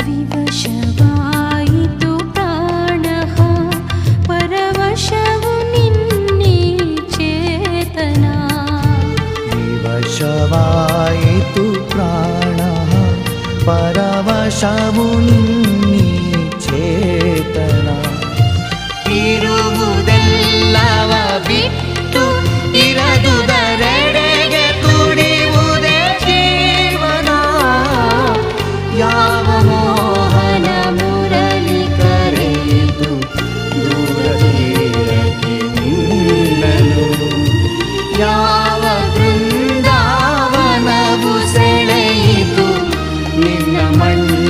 ವಿವಶವಾಯಿತು ಪ್ರಾಣಃ ಪರವಶವು ನಿನ್ನೆ ಚೇತನ. ವಿವಶವಾಯಿತು ಪ್ರಾಣಃ ಪರವಶವು ನಿನ್ನೆ ಚೇತನ. ಇರುವುದೆಲ್ಲವ ಬಿಟ್ಟು ಇರದುದರೆಡೆಗೆ ತುಡಿಯುವುದೇ ಜೀವನ. ಯಾವ ಮೋಹನ ಮುರಳಿ ಕರೆಯಿತು ದೂರ ತೀರಕ್ಕೆ ನಿನ್ನನು. ಯಾವ ಬೃಂದಾವನವು ಸೆಳೆಯಿತು ನಿನ್ನ ಮಣ್ಣ